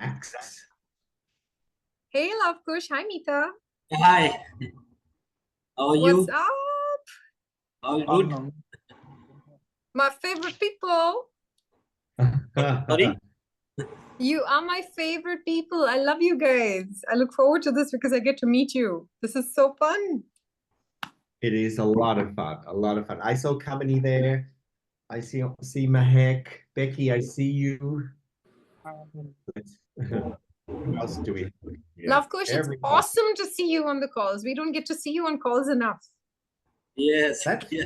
Max. Hey, Love Kush. Hi, Mita. Hi, how are What's you? up? All good? My favorite people. Sorry? You are my favorite people. I love you guys. I look forward to this because I get to meet you. This is so fun. It is a lot of fun. A lot of fun. I saw Kamini there. I see Mahek. Becky, I see you. Who else do we have here? Love Kush, it's Everybody. awesome to see you on the calls. We don't get to see you on calls enough. Yes. That's Yeah.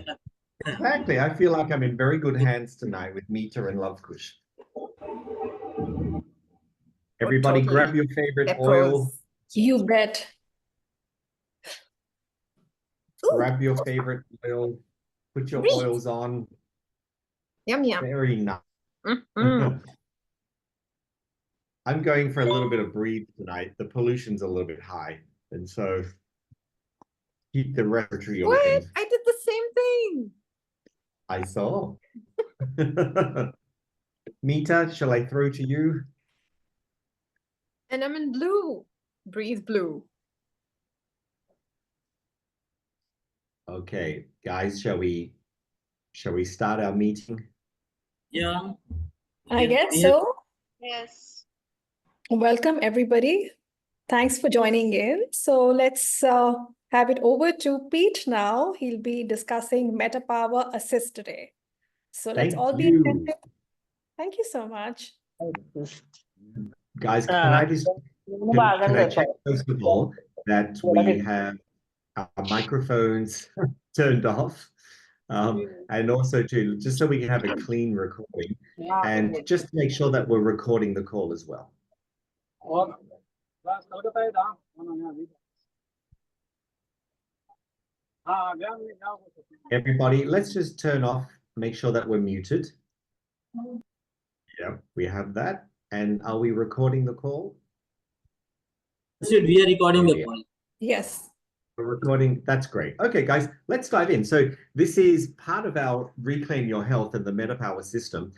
exactly. I feel like I'm in very good hands tonight with Mita and Love Kush. Everybody Totally. grab your favorite They're oil. pros. You bet. Ooh, Grab your favorite oil. Put your breathe. oils on. Yum, yum. Very nice. Mhm. I'm going for a little bit of breathe tonight. The pollution's a little bit high. And so keep the respiratory What? organs. I did the same thing. I saw. Mita, shall I throw to you? And I'm in blue. Breathe blue. Okay, guys, shall we start our meeting? Yeah. I guess We have, so. Yes. Welcome, everybody. Thanks for joining in. So let's have it over to Pete now. He'll be discussing MetaPWR Assist today. So let's Thank all be you. attentive. Thank you so much. Guys, can I just can I check first of all that we have our microphones turned off? And also to just so we can have a clean recording and just to make sure that we're recording the call as well. Everybody, let's just turn off, make sure that we're muted. Yeah, we have that. And are we recording the call? we are recording the call. Yes. We're recording. That's great. Okay, guys, let's dive in. So this is part of our Reclaim Your Health and the MetaPWR system.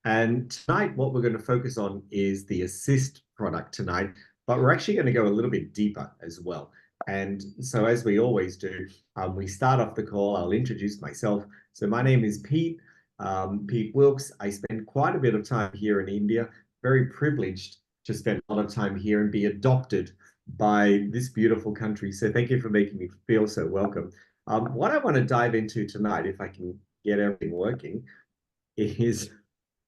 And tonight, what we're going to focus on is the Assist product tonight, but we're actually going to go a little bit deeper as well. And so as we always do, we start off the call. I'll introduce myself. So my name is Pete, Pete Wilkes. I spend quite a bit of time here in India, very privileged to spend a lot of time here and be adopted by this beautiful country. So thank you for making me feel so welcome. What I want to dive into tonight, if I can get everything working, is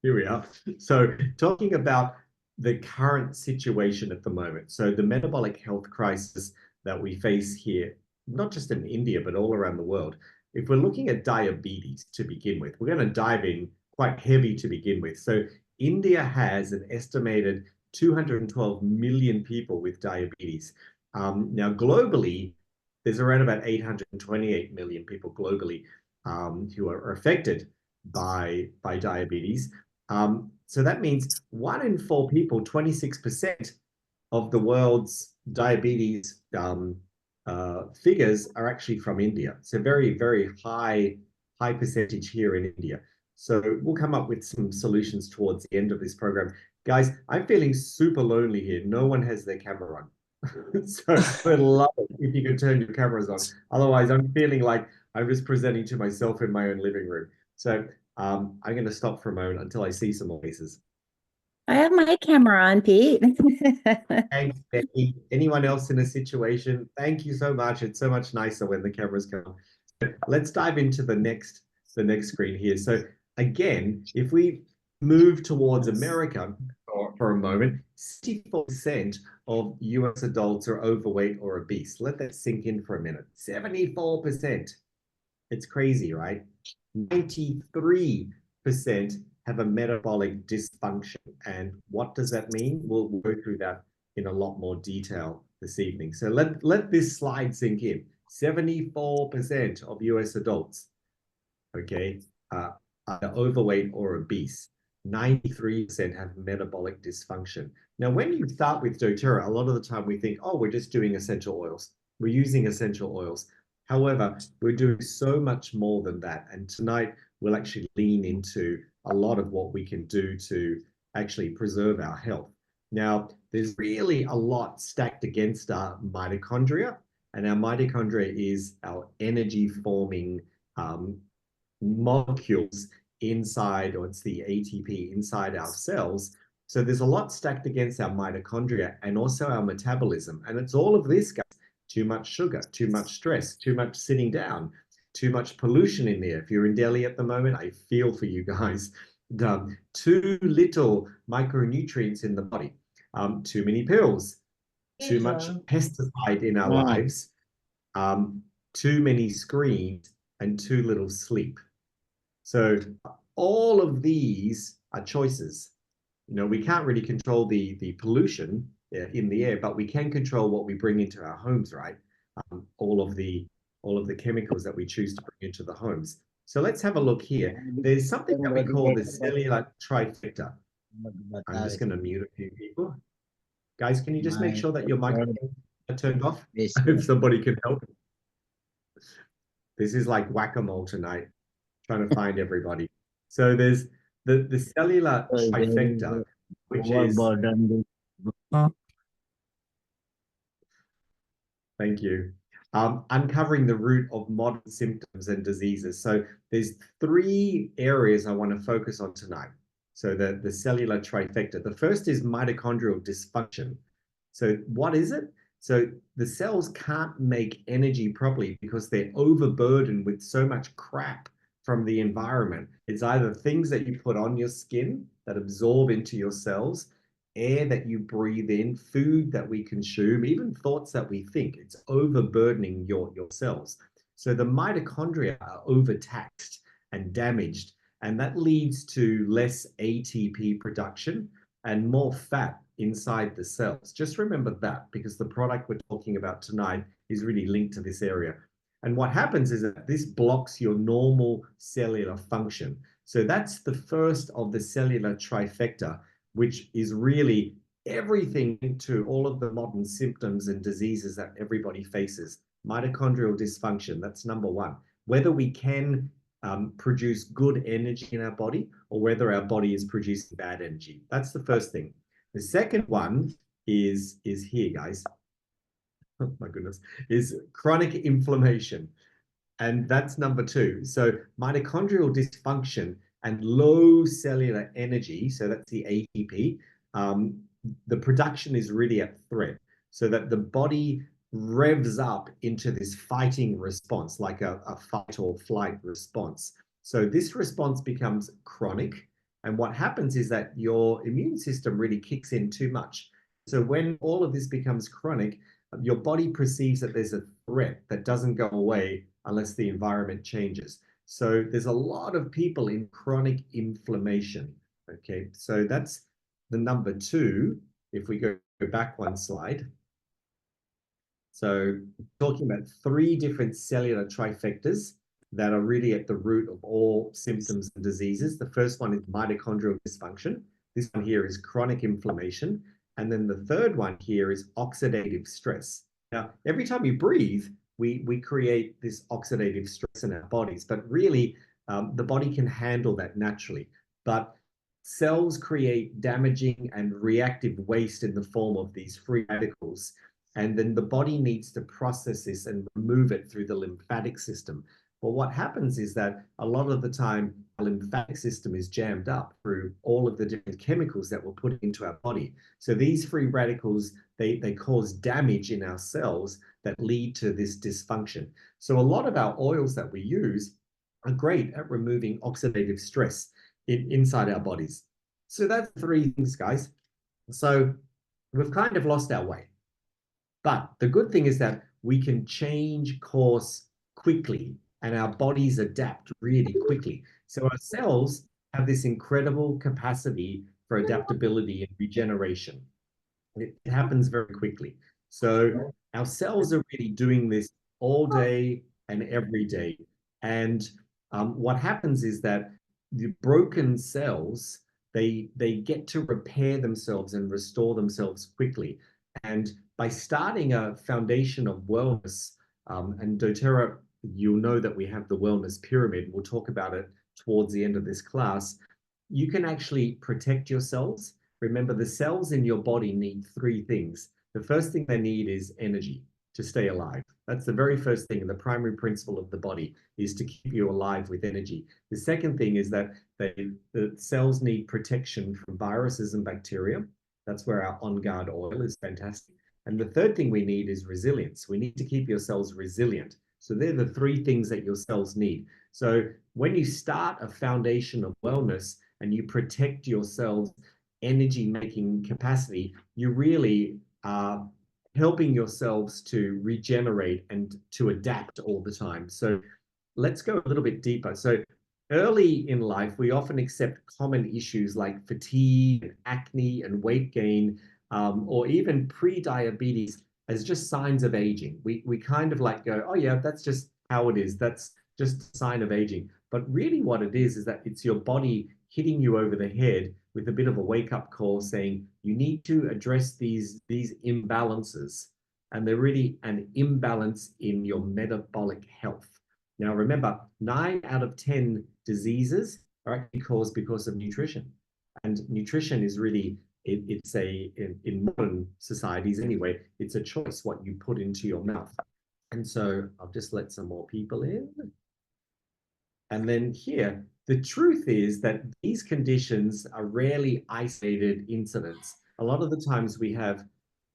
here we are. So talking about the current situation at the moment. So the metabolic health crisis that we face here, not just in India, but all around the world. If we're looking at diabetes to begin with, we're going to dive in quite heavy to begin with. So India has an estimated 212 million people with diabetes. Now, globally, there's around about 828 million people globally who are affected by diabetes. So that means 1 in 4 people, 26% of the world's diabetes figures are actually from India. So very, very high percentage here in India. So we'll come up with some solutions towards the end of this program. Guys, I'm feeling super lonely here. No one has their camera on. So I'd love it if you could turn your cameras on. Otherwise, I'm feeling like I'm just presenting to myself in my own living room. So I'm going to stop for a moment until I see some more faces. I have my camera on, Pete. Thanks, Becky. Anyone else in a situation? Thank you so much. It's so much nicer when the cameras come. Let's dive into the next screen here. So again, if we move towards America for a moment, 64% of US adults are overweight or obese. Let that sink in for a minute. 74%. It's crazy, right? 93% have a metabolic dysfunction. And what does that mean? We'll go through that in a lot more detail this evening. So let this slide sink in. 74% of US adults, okay, are overweight or obese. 93% have metabolic dysfunction. Now, when you start with doTERRA, a lot of the time we think, oh, we're just doing essential oils. We're using essential oils. However, we're doing so much more than that. And tonight, we'll actually lean into a lot of what we can do to actually preserve our health. Now, there's really a lot stacked against our mitochondria, and our mitochondria is our energy-forming molecules inside, or it's the ATP inside our cells. So there's a lot stacked against our mitochondria and also our metabolism. And it's all of this, guys. Too much sugar, too much stress, too much sitting down, too much pollution in there. If you're in Delhi at the moment, I feel for you guys. Too little micronutrients in the body, too many pills, too much pesticide in our lives, too many screens, and too little sleep. So all of these are choices. You know, we can't really control the pollution in the air, but we can control what we bring into our homes, right? All of the chemicals that we choose to bring into the homes. So let's have a look here. There's something that we call the cellular trifecta. I'm just going to mute a few people. Guys, can you just make sure that your microphones are turned off? If somebody can help. This is like whack-a-mole tonight, trying to find everybody. So there's the cellular trifecta, which is... Thank you. Uncovering the root of modern symptoms and diseases. So there's 3 areas I want to focus on tonight. So the cellular trifecta. The first is mitochondrial dysfunction. So what is it? So the cells can't make energy properly because they're overburdened with so much crap from the environment. It's either things that you put on your skin that absorb into your cells, air that you breathe in, food that we consume, even thoughts that we think. It's overburdening your cells. So the mitochondria are overtaxed and damaged, and that leads to less ATP production and more fat inside the cells. Just remember that, because the product we're talking about tonight is really linked to this area. And what happens is that this blocks your normal cellular function. So that's the first of the cellular trifecta, which is really everything to all of the modern symptoms and diseases that everybody faces. Mitochondrial dysfunction, that's number 1. Whether we can produce good energy in our body, or whether our body is producing bad energy. That's the first thing. The second one is here, guys. Oh my goodness, is chronic inflammation. And that's number 2. So mitochondrial dysfunction and low cellular energy, so that's the ATP, the production is really at threat, so that the body revs up into this fighting response, like a fight or flight response. So this response becomes chronic. And what happens is that your immune system really kicks in too much. So when all of this becomes chronic, your body perceives that there's a threat that doesn't go away unless the environment changes. So there's a lot of people in chronic inflammation. Okay, so that's the number 2. If we go back one slide. So talking about 3 different cellular trifectas that are really at the root of all symptoms and diseases. The first one is mitochondrial dysfunction. This one here is chronic inflammation. And then the third one here is oxidative stress. Now, every time you breathe, we create this oxidative stress in our bodies, but really the body can handle that naturally. But cells create damaging and reactive waste in the form of these free radicals. And then the body needs to process this and remove it through the lymphatic system. Well, what happens is that a lot of the time, the lymphatic system is jammed up through all of the different chemicals that we're putting into our body. So these free radicals, they cause damage in our cells that lead to this dysfunction. So a lot of our oils that we use are great at removing oxidative stress inside our bodies. So that's 3 things, guys. So we've kind of lost our way. But the good thing is that we can change course quickly, and our bodies adapt really quickly. So our cells have this incredible capacity for adaptability and regeneration. It happens very quickly. So our cells are really doing this all day and every day. And what happens is that the broken cells, they get to repair themselves and restore themselves quickly. And by starting a foundation of wellness, and doTERRA, you'll know that we have the wellness pyramid. We'll talk about it towards the end of this class. You can actually protect your cells remember the cells in your body need three things. The first thing they need is energy to stay alive. That's the very first thing, and the primary principle of the body is to keep you alive with energy. The second thing is that the cells need protection from viruses and bacteria. That's where our On Guard oil is fantastic. And the third thing we need is resilience. We need to keep your cells resilient. So they're the three things that your cells need. So when you start a foundation of wellness and you protect your cells' energy-making capacity, you really are helping yourselves to regenerate and to adapt all the time. So let's go a little bit deeper. So early in life, we often accept common issues like fatigue, and acne, and weight gain, or even pre-diabetes as just signs of aging. We kind of like go, oh yeah, that's just how it is. That's just a sign of aging. But really what it is that it's your body hitting you over the head with a bit of a wake-up call saying you need to address these imbalances. And they're really an imbalance in your metabolic health. Now, remember, 9 out of 10 diseases are actually caused because of nutrition. And nutrition is really, in modern societies anyway, it's a choice what you put into your mouth. And so I'll just let some more people in. And then here, the truth is that these conditions are rarely isolated incidents. A lot of the times we have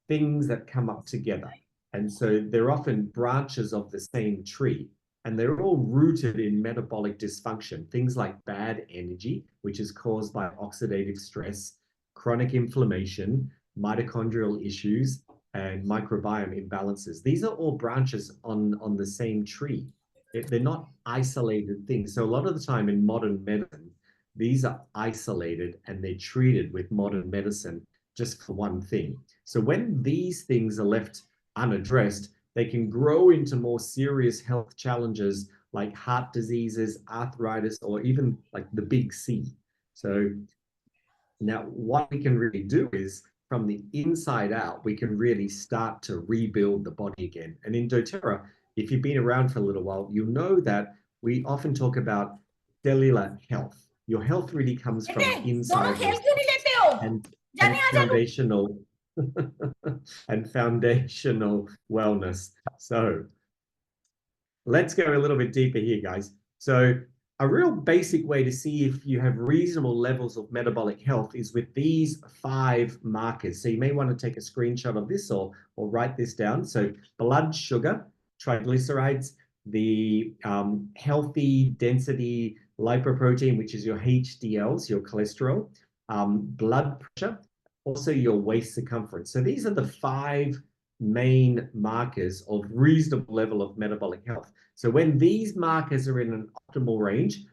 things that come up together. And so they're often branches of the same tree. And they're all rooted in metabolic dysfunction, things like bad energy, which is caused by oxidative stress, chronic inflammation, mitochondrial issues, and microbiome imbalances. These are all branches on the same tree. They're not isolated things. So a lot of the time in modern medicine, these are isolated and they're treated with modern medicine just for one thing. So when these things are left unaddressed, they can grow into more serious health challenges like heart diseases, arthritis, or even like the big C. So now what we can really do is from the inside out, we can really start to rebuild the body again. And in doTERRA, if you've been around for a little while, you know that we often talk about cellular health. Your health really comes from inside and foundational and foundational wellness. So let's go a little bit deeper here, guys. So a real basic way to see if you have reasonable levels of metabolic health is with these 5 markers. So you may want to take a screenshot of this or write this down. So blood sugar, triglycerides, the healthy density lipoprotein, which is your HDLs, your cholesterol, blood pressure, also your waist circumference. So these are the 5 main markers of reasonable level of metabolic health. So when these markers are in an optimal range,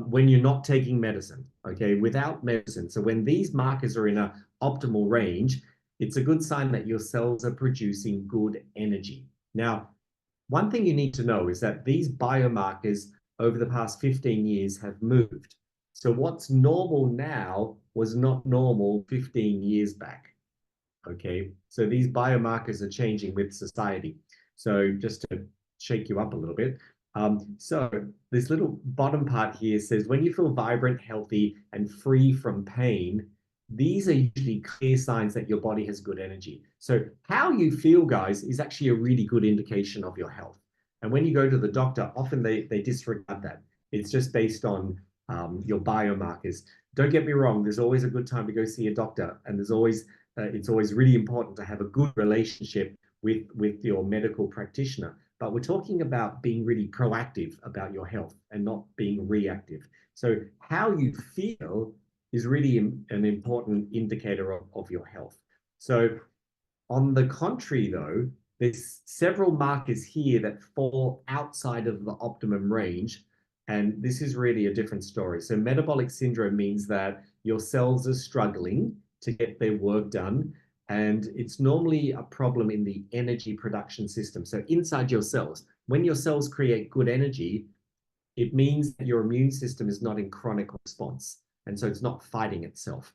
when you're not taking medicine, okay, without medicine. So when these markers are in an optimal range, it's a good sign that your cells are producing good energy. Now, one thing you need to know is that these biomarkers over the past 15 years have moved. So what's normal now was not normal 15 years back. Okay, so these biomarkers are changing with society. So just to shake you up a little bit. So this little bottom part here says, when you feel vibrant, healthy, and free from pain, these are usually clear signs that your body has good energy. So how you feel, guys, is actually a really good indication of your health. And when you go to the doctor, often they disregard that. It's just based on your biomarkers. Don't get me wrong, there's always a good time to go see a doctor, and there's always it's always really important to have a good relationship with your medical practitioner. But we're talking about being really proactive about your health and not being reactive. So how you feel is really an important indicator of your health. So on the contrary, though, there's several markers here that fall outside of the optimum range. And this is really a different story. So metabolic syndrome means that your cells are struggling to get their work done. And it's normally a problem in the energy production system. So inside your cells, when your cells create good energy, it means that your immune system is not in chronic response. And so it's not fighting itself.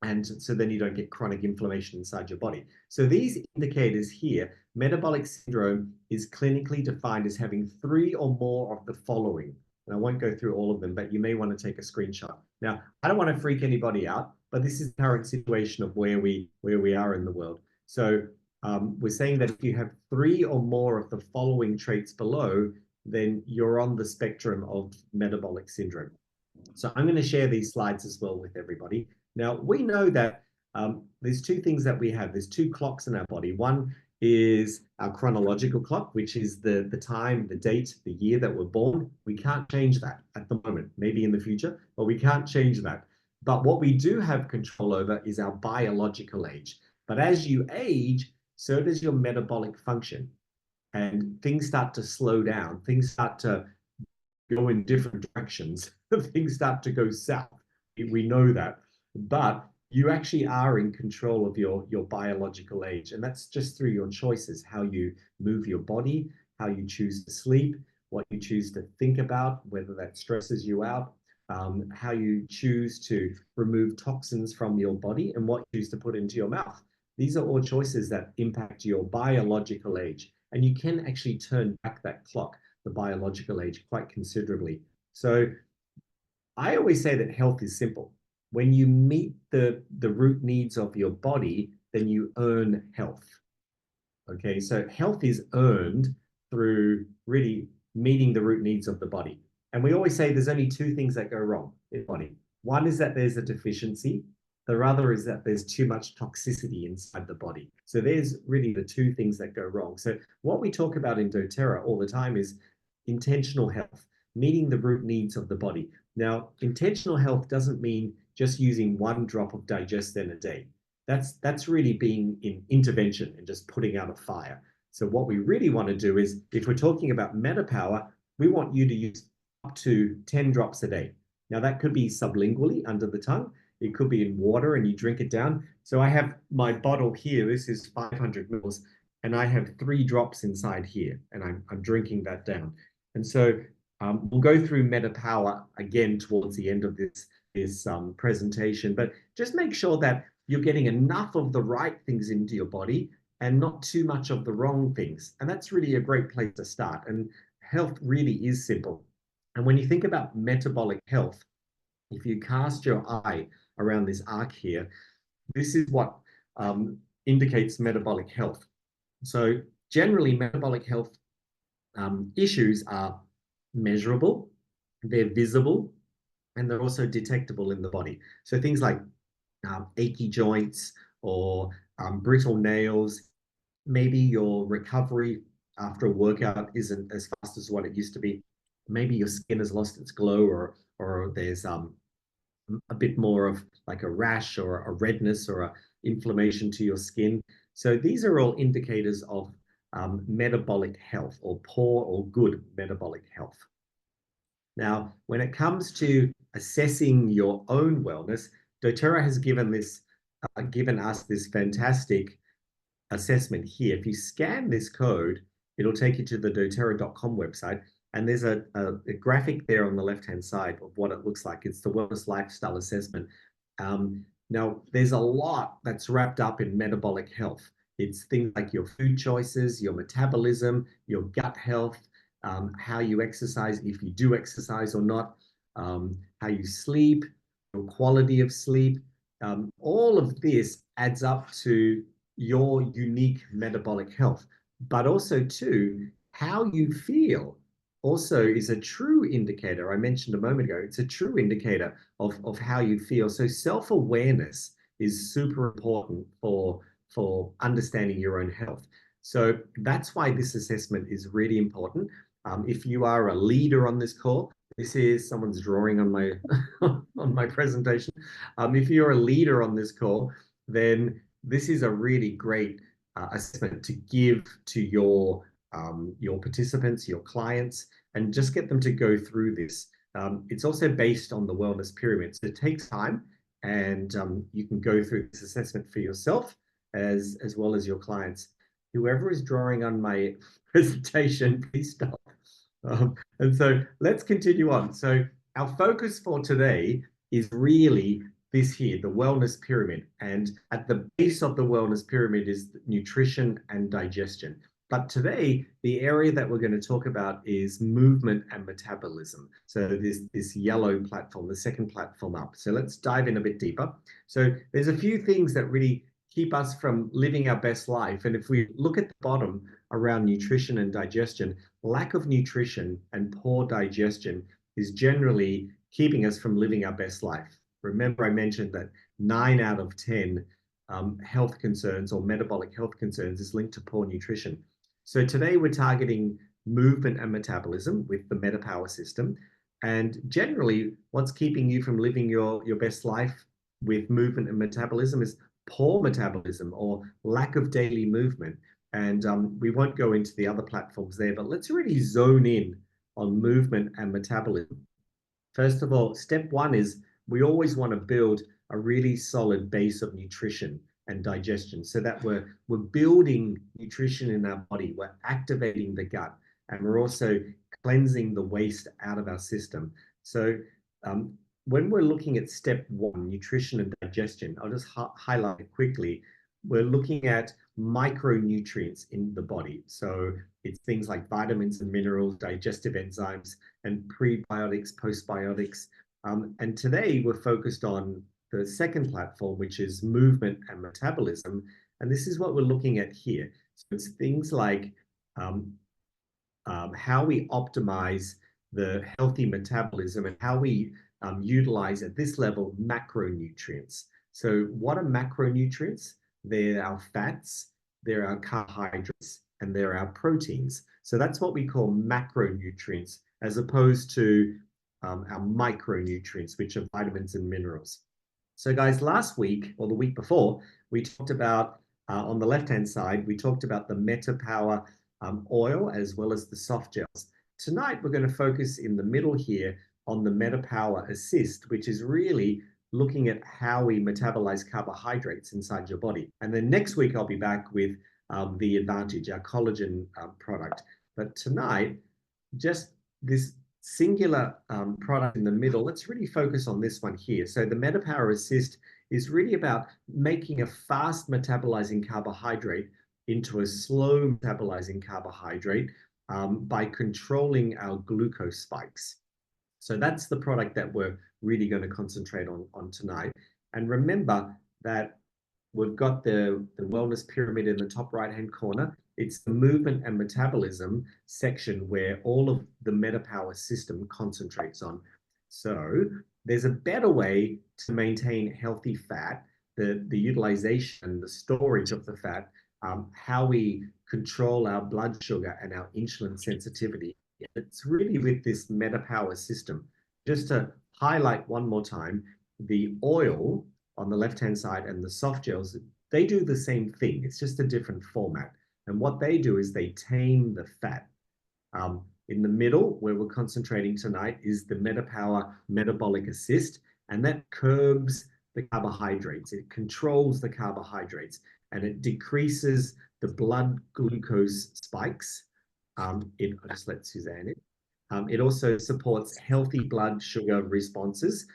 And so then you don't get chronic inflammation inside your body. So these indicators here, metabolic syndrome is clinically defined as having 3 or more of the following. And I won't go through all of them, but you may want to take a screenshot. Now, I don't want to freak anybody out, but but this is the current situation of where we are in the world. So we're saying that if you have 3 or more of the following traits below, then you're on the spectrum of metabolic syndrome. So I'm going to share these slides as well with everybody. Now, we know that there's 2 things that we have. There's 2 clocks in our body. One is our chronological clock, which is the time, the date, the year that we're born. We can't change that at the moment, maybe in the future, but we can't change that. But what we do have control over is our biological age. But as you age, so does your metabolic function. And things start to slow down. Things start to go in different directions. Things start to go south. We know that. But you actually are in control of your biological age. And that's just through your choices, how you move your body, how you choose to sleep, what you choose to think about, whether that stresses you out, how you choose to remove toxins from your body, and what you choose to put into your mouth. These are all choices that impact your biological age. And you can actually turn back that clock, the biological age, quite considerably. So I always say that health is simple. When you meet the root needs of your body, then you earn health. Okay, so health is earned through really meeting the root needs of the body. And we always say there's only 2 things that go wrong in the body. One is that there's a deficiency. The other is that there's too much toxicity inside the body. So there's really the 2 things that go wrong. So what we talk about in doTERRA all the time is intentional health, meeting the root needs of the body. Now, intentional health doesn't mean just using 1 drop of Digestin a day. That's really being in intervention and just putting out a fire. So what we really want to do is, if we're talking about MetaPWR, we want you to use up to 10 drops a day. Now, that could be sublingually under the tongue. It could be in water and you drink it down. So I have my bottle here. This is 500 mils, and I have 3 drops inside here, and I'm drinking that down. And so we'll go through MetaPWR again towards the end of this presentation, but just make sure that you're getting enough of the right things into your body and not too much of the wrong things. And that's really a great place to start. And health really is simple. And when you think about metabolic health, if you cast your eye around this arc here, this is what indicates metabolic health. So generally, metabolic health issues are measurable, they're visible, and they're also detectable in the body. So things like achy joints or brittle nails, maybe your recovery after a workout isn't as fast as what it used to be. Maybe your skin has lost its glow, or there's a bit more of like a rash or a redness or a inflammation to your skin. So these are all indicators of metabolic health, or poor or good metabolic health. Now, when it comes to assessing your own wellness, doTERRA has given us this fantastic assessment here. If you scan this code, it'll take you to the doTERRA.com website, and there's a graphic there on the left-hand side of what it looks like. It's the Wellness Lifestyle Assessment. Now, there's a lot that's wrapped up in metabolic health. It's things like your food choices, your metabolism, your gut health, how you exercise, if you do exercise or not, how you sleep, your quality of sleep. All of this adds up to your unique metabolic health, but also too, how you feel also is a true indicator. I mentioned a moment ago, it's a true indicator of how you feel. So self-awareness is super important for understanding your own health. So that's why this assessment is really important. If you are a leader on this call, this is someone's drawing on my on my presentation. If you're a leader on this call, then this is a really great assessment to give to your participants, your clients, and just get them to go through this. It's also based on the wellness pyramid, so it takes time, and you can go through this assessment for yourself as well as your clients. Whoever is drawing on my presentation, please stop. And so let's continue on. So our focus for today is really this here, the wellness pyramid. And at the base of the wellness pyramid is nutrition and digestion. But today, the area that we're going to talk about is movement and metabolism. So this yellow platform, the second platform up. So let's dive in a bit deeper. So there's a few things that really keep us from living our best life. And if we look at the bottom around nutrition and digestion, lack of nutrition and poor digestion is generally keeping us from living our best life. Remember, I mentioned that 9 out of 10 health concerns or metabolic health concerns is linked to poor nutrition. So today we're targeting movement and metabolism with the MetaPWR system. And generally, what's keeping you from living your best life with movement and metabolism is poor metabolism or lack of daily movement. And we won't go into the other platforms there, but let's really zone in on movement and metabolism. First of all, step one is we always want to build a really solid base of nutrition and digestion so that we're building nutrition in our body, we're activating the gut, and we're also cleansing the waste out of our system. So when we're looking at step one, nutrition and digestion, I'll just highlight it quickly. We're looking at micronutrients in the body. So it's things like vitamins and minerals, digestive enzymes, and prebiotics, postbiotics. And today we're focused on the second platform, which is movement and metabolism. And this is what we're looking at here. So it's things like how we optimize the healthy metabolism and how we utilize at this level macronutrients. So what are macronutrients? They're our fats, they're our carbohydrates, and they're our proteins. So that's what we call macronutrients, as opposed to our micronutrients, which are vitamins and minerals. So guys, last week or the week before, we talked about, on the left-hand side, we talked about the MetaPWR oil as well as the soft gels. Tonight, we're going to focus in the middle here on the MetaPWR Assist, which is really looking at how we metabolize carbohydrates inside your body. And then next week, I'll be back with the Advantage, our collagen product. But tonight, just this singular product in the middle, let's really focus on this one here. So the MetaPWR Assist is really about making a fast metabolizing carbohydrate into a slow metabolizing carbohydrate by controlling our glucose spikes. So that's the product that we're really going to concentrate on tonight. And remember that we've got the wellness pyramid in the top right-hand corner. It's the movement and metabolism section where all of the MetaPWR system concentrates on. So there's a better way to maintain healthy fat, the utilization, the storage of the fat, how we control our blood sugar and our insulin sensitivity. It's really with this MetaPWR system. Just to highlight one more time, the oil on the left-hand side and the soft gels, they do the same thing. It's just a different format. And what they do is they tame the fat. In the middle, where we're concentrating tonight, is the MetaPWR Metabolic Assist, and that curbs the carbohydrates. It controls the carbohydrates, and it decreases the blood glucose spikes. I'll just let Suzanne in. It also supports healthy blood sugar responses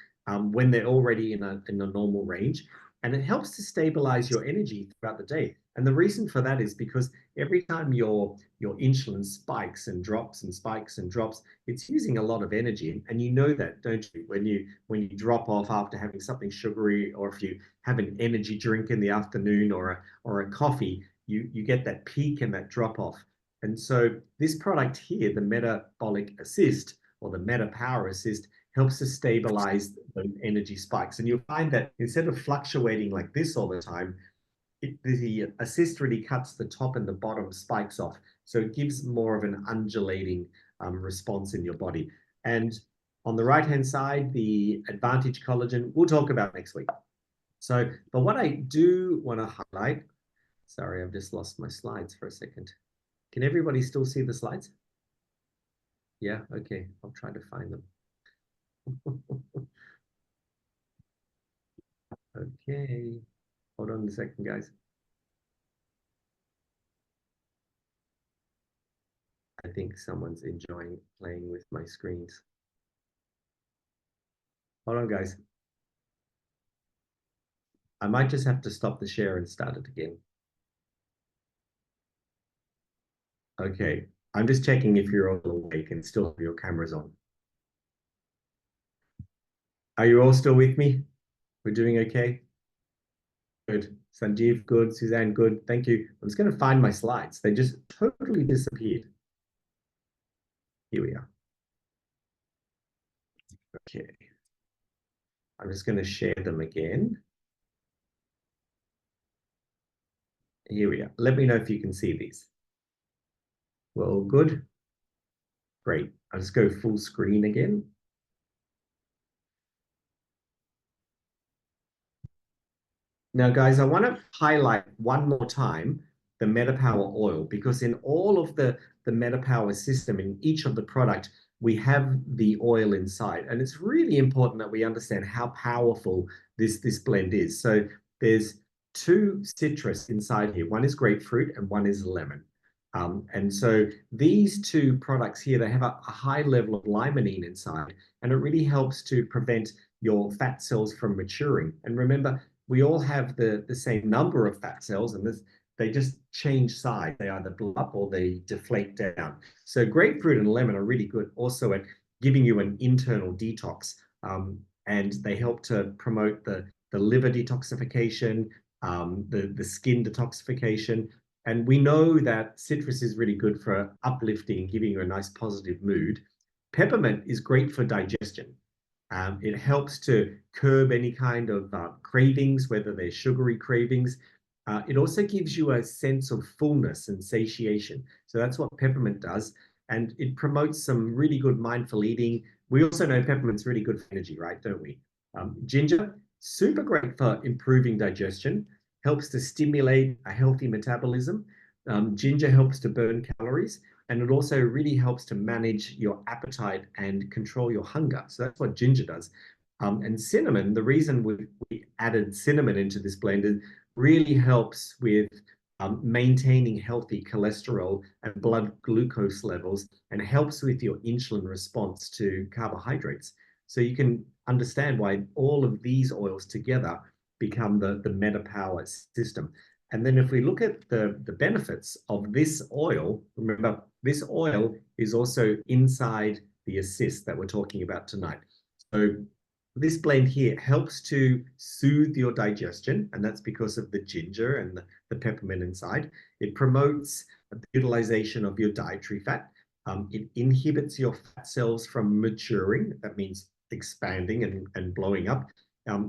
when they're already in a normal range. And it helps to stabilize your energy throughout the day. And the reason for that is because every time your insulin spikes and drops and spikes and drops, it's using a lot of energy. And you know that, don't you? When you drop off after having something sugary, or if you have an energy drink in the afternoon or a coffee, you get that peak and that drop off. And so this product here, the Metabolic Assist or the MetaPWR Assist, helps to stabilize the energy spikes. And you'll find that instead of fluctuating like this all the time, the assist really cuts the top and the bottom spikes off. So it gives more of an undulating response in your body. And on the right-hand side, the Advantage Collagen, we'll talk about next week. So, but what I do want to highlight, sorry, I've just lost my slides for a second. Can everybody still see the slides? Yeah, okay, I'll try to find them. Okay, hold on a second, guys. I think someone's enjoying playing with my screens. Hold on, guys. I might just have to stop the share and start it again. Okay, I'm just checking if you're all awake and still have your cameras on. Are you all still with me? We're doing okay? Good. Sanjeev, good. Suzanne, good. Thank you. I'm just going to find my slides. They just totally disappeared. Here we are. Okay. I'm just going to share them again. Here we are. Let me know if you can see these. Well, good. Great. I'll just go full screen again. Now, guys, I want to highlight one more time the MetaPWR oil, because in all of the MetaPWR system, in each of the product, we have the oil inside. And it's really important that we understand how powerful this blend is. So there's 2 citrus inside here. One is grapefruit and one is lemon. And so these 2 products here, they have a high level of limonene inside, and it really helps to prevent your fat cells from maturing. And remember, we all have the same number of fat cells, and they just change size. They either blow up or they deflate down. So grapefruit and lemon are really good also at giving you an internal detox, and they help to promote the liver detoxification, the skin detoxification. And we know that citrus is really good for uplifting, giving you a nice positive mood. Peppermint is great for digestion. It helps to curb any kind of cravings, whether they're sugary cravings. It also gives you a sense of fullness and satiation. So that's what peppermint does. And it promotes some really good mindful eating. We also know peppermint's really good for energy, right? Don't we? Ginger, super great for improving digestion, helps to stimulate a healthy metabolism. Ginger helps to burn calories. And it also really helps to manage your appetite and control your hunger. So that's what ginger does. And cinnamon, the reason we added cinnamon into this blend is really helps with maintaining healthy cholesterol and blood glucose levels, and helps with your insulin response to carbohydrates. So you can understand why all of these oils together become the MetaPWR system. And then if we look at the benefits of this oil, remember, this oil is also inside the assist that we're talking about tonight. So this blend here helps to soothe your digestion, and that's because of the ginger and the peppermint inside. It promotes the utilization of your dietary fat. It inhibits your fat cells from maturing. That means expanding and blowing up.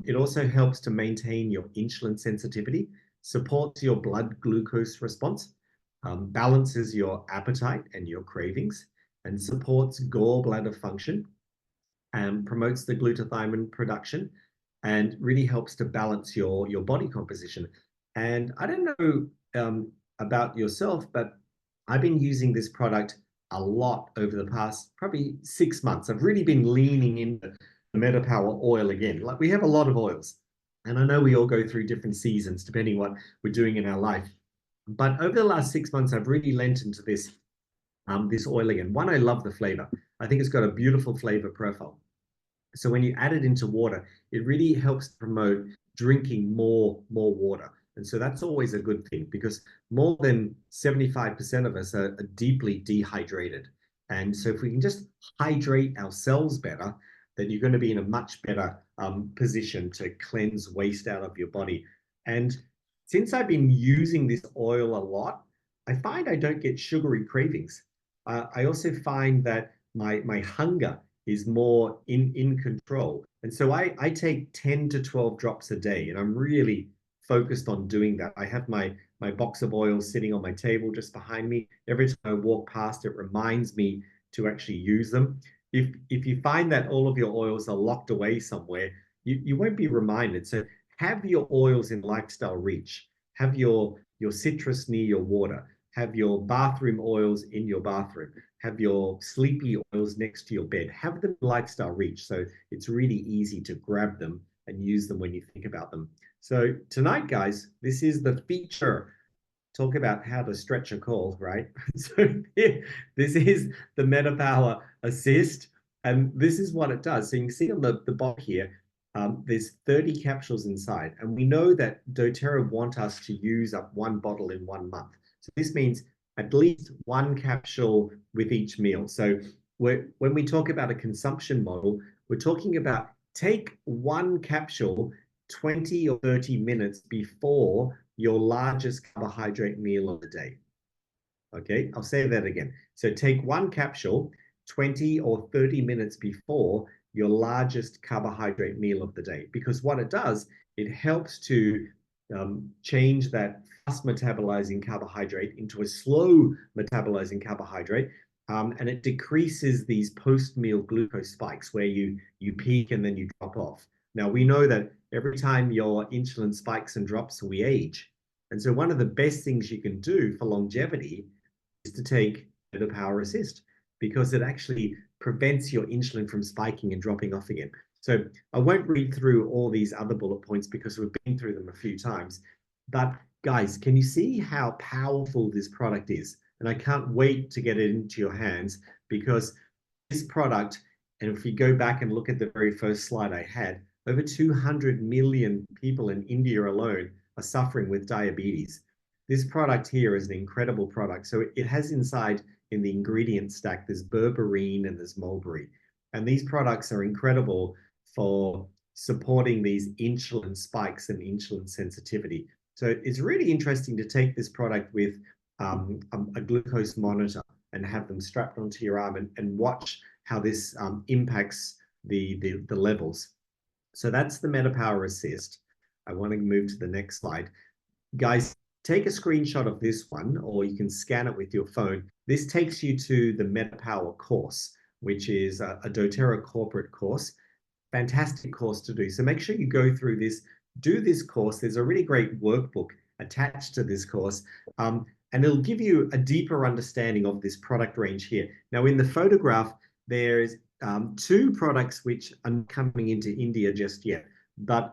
It also helps to maintain your insulin sensitivity, supports your blood glucose response, balances your appetite and your cravings, and supports gallbladder function, and promotes the glutathione production, and really helps to balance your body composition. And I don't know about yourself, but I've been using this product a lot over the past probably 6 months. I've really been leaning into the MetaPWR oil again. Like, we have a lot of oils, and I know we all go through different seasons depending what we're doing in our life. But over the last 6 months, I've really lent into this oil again. One, I love the flavor. I think it's got a beautiful flavor profile. So when you add it into water, it really helps promote drinking more water. And so that's always a good thing, because more than 75% of us are deeply dehydrated. And so if we can just hydrate ourselves better, then you're going to be in a much better position to cleanse waste out of your body. And since I've been using this oil a lot, I find I don't get sugary cravings. I also find that my hunger is more in control. And so I take 10 to 12 drops a day, and I'm really focused on doing that. I have my box of oils sitting on my table just behind me. Every time I walk past, it reminds me to actually use them. If you find that all of your oils are locked away somewhere, you won't be reminded. So have your oils in lifestyle reach. Have your citrus near your water. Have your bathroom oils in your bathroom. Have your sleepy oils next to your bed. Have them in lifestyle reach, so it's really easy to grab them and use them when you think about them. So tonight, guys, this is the feature. Talk about how to stretch a call, right? So this is the MetaPWR Assist, and this is what it does. So you can see on the bottom here, there's 30 capsules inside, and we know that doTERRA want us to use up 1 bottle in 1 month. So this means at least one capsule with each meal. So when we talk about a consumption model, we're talking about take one capsule 20 or 30 minutes before your largest carbohydrate meal of the day. Okay, I'll say that again. So take one capsule 20 or 30 minutes before your largest carbohydrate meal of the day, because what it does, it helps to change that fast metabolizing carbohydrate into a slow metabolizing carbohydrate, and it decreases these post-meal glucose spikes where you peak and then you drop off. Now, we know that every time your insulin spikes and drops, we age. And so one of the best things you can do for longevity is to take MetaPWR Assist, because it actually prevents your insulin from spiking and dropping off again. So I won't read through all these other bullet points because we've been through them a few times. But guys, can you see how powerful this product is? And I can't wait to get it into your hands, because this product, and if you go back and look at the very first slide I had, over 200 million people in India alone are suffering with diabetes. This product here is an incredible product. So it has inside in the ingredient stack, there's berberine and there's mulberry. And these products are incredible for supporting these insulin spikes and insulin sensitivity. So it's really interesting to take this product with a glucose monitor and have them strapped onto your arm and watch how this impacts the levels. So that's the MetaPWR Assist. I want to move to the next slide. Guys, take a screenshot of this one, or you can scan it with your phone. This takes you to the MetaPWR course, which is a doTERRA corporate course. Fantastic course to do. So make sure you go through this, do this course. There's a really great workbook attached to this course, and it'll give you a deeper understanding of this product range here. Now, in the photograph, there's two products which aren't coming into India just yet, but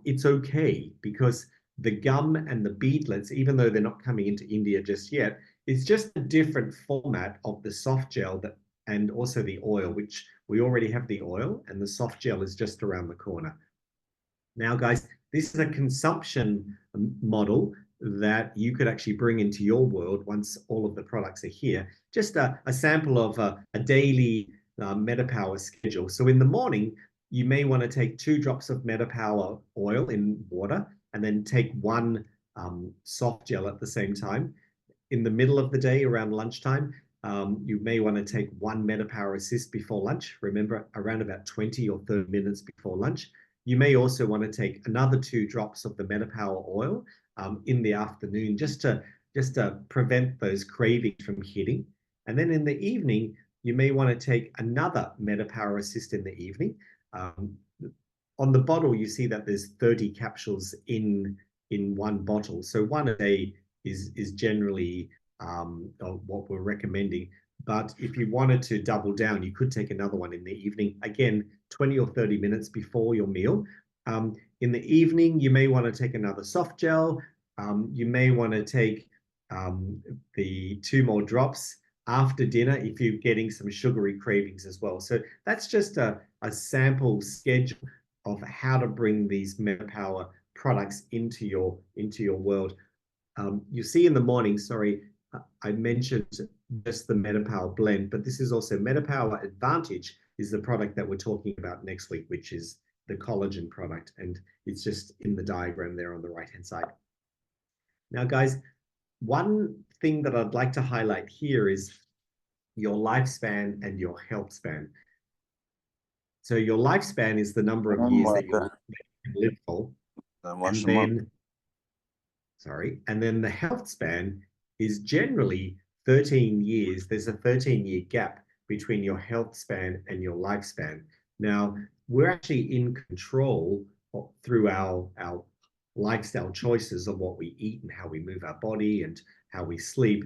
it's okay, because the gum and the beadlets, even though they're not coming into India just yet, it's just a different format of the soft gel and also the oil, which we already have the oil, and the soft gel is just around the corner. Now, guys, this is a consumption model that you could actually bring into your world once all of the products are here. Just a sample of a daily MetaPWR schedule. So in the morning, you may want to take 2 drops of MetaPWR oil in water, and then take 1 soft gel at the same time. In the middle of the day, around lunchtime, you may want to take 1 MetaPWR Assist before lunch. Remember, around about 20 or 30 minutes before lunch. You may also want to take another 2 drops of the MetaPWR oil in the afternoon, just to prevent those cravings from hitting. And then in the evening, you may want to take another MetaPWR Assist in the evening. On the bottle, you see that there's 30 capsules in one bottle. So 1 a day is generally what we're recommending. But if you wanted to double down, you could take another one in the evening. Again, 20 or 30 minutes before your meal. In the evening, you may want to take another soft gel. You may want to take the 2 more drops after dinner if you're getting some sugary cravings as well. So that's just a sample schedule of how to bring these MetaPWR products into your world. You see in the morning, sorry, I mentioned just the MetaPWR blend, but this is also MetaPWR Advantage is the product that we're talking about next week, which is the collagen product. And it's just in the diagram there on the right-hand side. Now, guys, one thing that I'd like to highlight here is your lifespan and your health span. So your lifespan is the number of years that you live for. And then the health span is generally 13 years. There's a 13-year gap between your health span and your lifespan. Now, we're actually in control through our lifestyle choices of what we eat and how we move our body and how we sleep.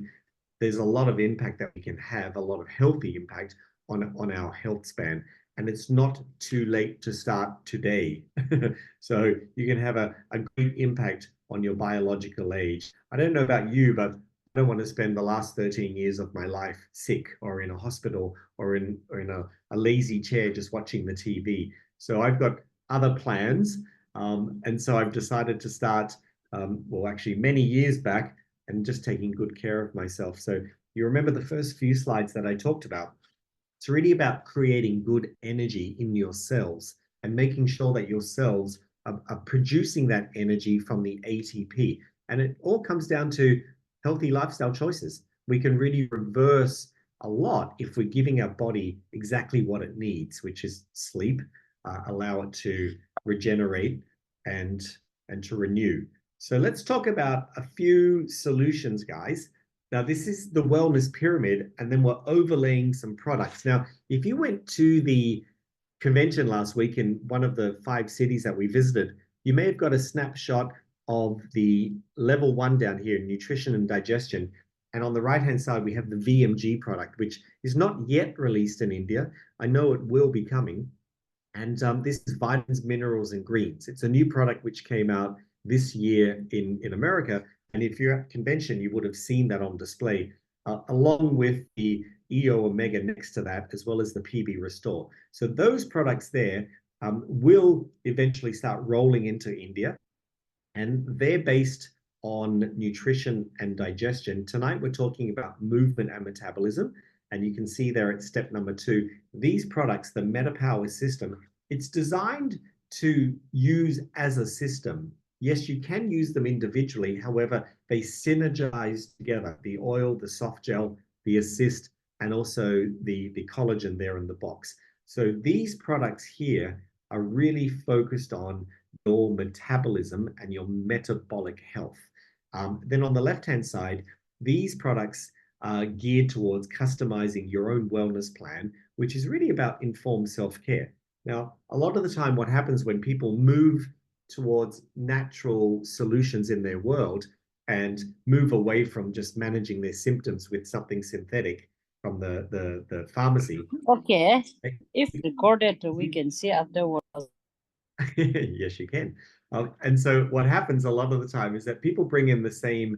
There's a lot of impact that we can have, a lot of healthy impact on our health span. And it's not too late to start today. So you can have a great impact on your biological age. I don't know about you, but I don't want to spend the last 13 years of my life sick or in a hospital or in a lazy chair just watching the TV. So I've got other plans. And so I've decided to start, well, actually many years back, and just taking good care of myself. So you remember the first few slides that I talked about. It's really about creating good energy in your cells and making sure that your cells are producing that energy from the ATP. And it all comes down to healthy lifestyle choices. We can really reverse a lot if we're giving our body exactly what it needs, which is sleep, allow it to regenerate and to renew. So let's talk about a few solutions, guys. Now, this is the wellness pyramid, and then we're overlaying some products. Now, if you went to the convention last week in one of the 5 cities that we visited, you may have got a snapshot of the level 1 down here, nutrition and digestion. And on the right-hand side, we have the VMG product, which is not yet released in India. I know it will be coming. And this is vitamins, minerals, and greens. It's a new product which came out this year in America. And if you're at convention, you would have seen that on display, along with the EO Omega next to that, as well as the PB Restore. So those products there will eventually start rolling into India. And they're based on nutrition and digestion. Tonight, we're talking about movement and metabolism. And you can see there at step number 2, these products, the MetaPWR system, it's designed to use as a system. Yes, you can use them individually. However, they synergize together, the oil, the soft gel, the assist, and also the collagen there in the box. So these products here are really focused on your metabolism and your metabolic health. Then on the left-hand side, these products are geared towards customizing your own wellness plan, which is really about informed self-care. Now, a lot of the time, what happens when people move towards natural solutions in their world and move away from just managing their symptoms with something synthetic from the pharmacy. Okay, if recorded, we can see afterwards. Yes, you can. And so what happens a lot of the time is that people bring in the same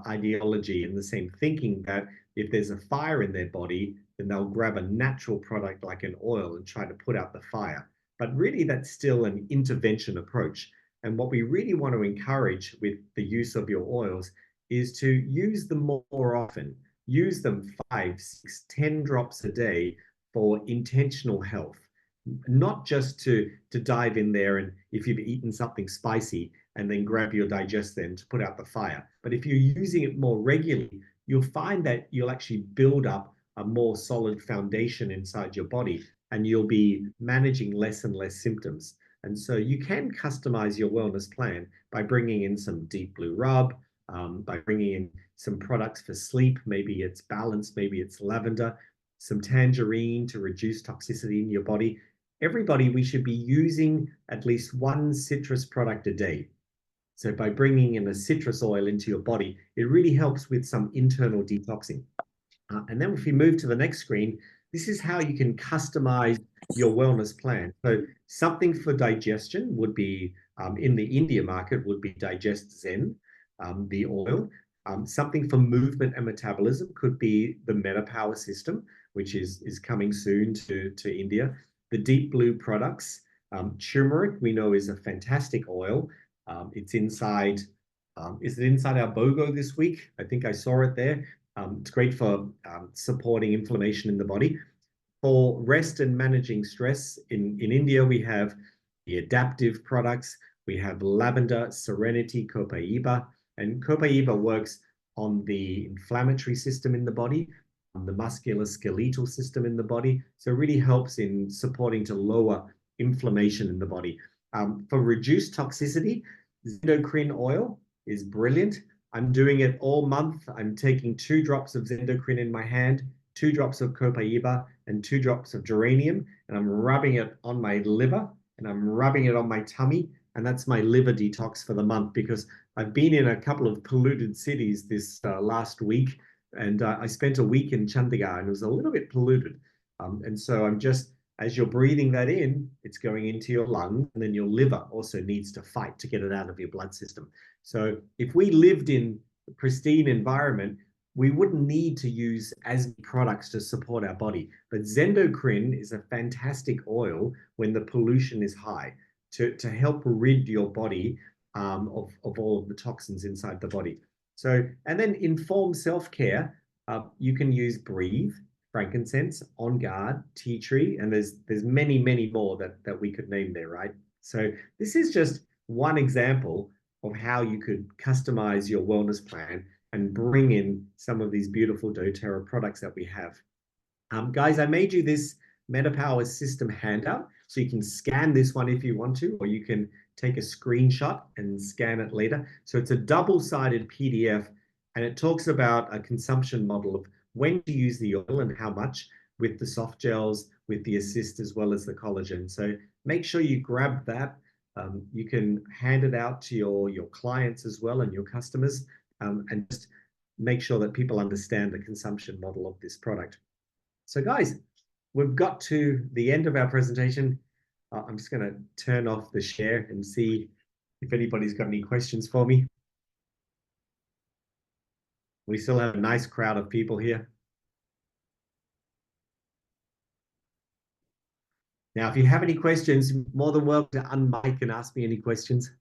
ideology and the same thinking that if there's a fire in their body, then they'll grab a natural product like an oil and try to put out the fire. But really, that's still an intervention approach. And what we really want to encourage with the use of your oils is to use them more often. Use them 5, 6, 10 drops a day for intentional health. Not just to dive in there and if you've eaten something spicy and then grab your digest to put out the fire. But if you're using it more regularly, you'll find that you'll actually build up a more solid foundation inside your body and you'll be managing less and less symptoms. And so you can customize your wellness plan by bringing in some deep blue rub, by bringing in some products for sleep. Maybe it's balance, maybe it's lavender, some tangerine to reduce toxicity in your body. Everybody, we should be using at least 1 citrus product a day. So by bringing in a citrus oil into your body, it really helps with some internal detoxing. And then if we move to the next screen, this is how you can customize your wellness plan. So something for digestion would be, in the India market, would be Digest Zen, the oil. Something for movement and metabolism could be the MetaPWR system, which is coming soon to India. The deep blue products, turmeric, we know is a fantastic oil. It's inside, is it inside our BOGO this week? I think I saw it there. It's great for supporting inflammation in the body. For rest and managing stress, in India, we have the adaptive products. We have lavender, serenity, copaiba. And copaiba works on the inflammatory system in the body, the musculoskeletal system in the body. So it really helps in supporting to lower inflammation in the body. For reduced toxicity, Zendocrine oil is brilliant. I'm doing it all month. I'm taking 2 drops of Zendocrine in my hand, 2 drops of copaiba, and 2 drops of geranium, and I'm rubbing it on my liver, and I'm rubbing it on my tummy, and that's my liver detox for the month, because I've been in a couple of polluted cities this last week, and I spent a week in Chandigarh, and it was a little bit polluted. And so I'm just, as you're breathing that in, it's going into your lungs, and then your liver also needs to fight to get it out of your blood system. So if we lived in a pristine environment, we wouldn't need to use as many products to support our body. But Zendocrine is a fantastic oil when the pollution is high to help rid your body of all of the toxins inside the body. So, and then informed self-care, you can use Breathe, frankincense, On Guard, tea tree, and there's many, many more that we could name there, right? So this is just one example of how you could customize your wellness plan and bring in some of these beautiful doTERRA products that we have. Guys, I made you this MetaPWR system handout, so you can scan this one if you want to, or you can take a screenshot and scan it later. So it's a double-sided PDF, and it talks about a consumption model of when to use the oil and how much with the soft gels, with the assist, as well as the collagen. So make sure you grab that. You can hand it out to your clients as well and your customers, and just make sure that people understand the consumption model of this product. So guys, we've got to the end of our presentation. I'm just going to turn off the share and see if anybody's got any questions for me. We still have a nice crowd of people here. Now, if you have any questions, you're more than welcome to unmic and ask me any questions.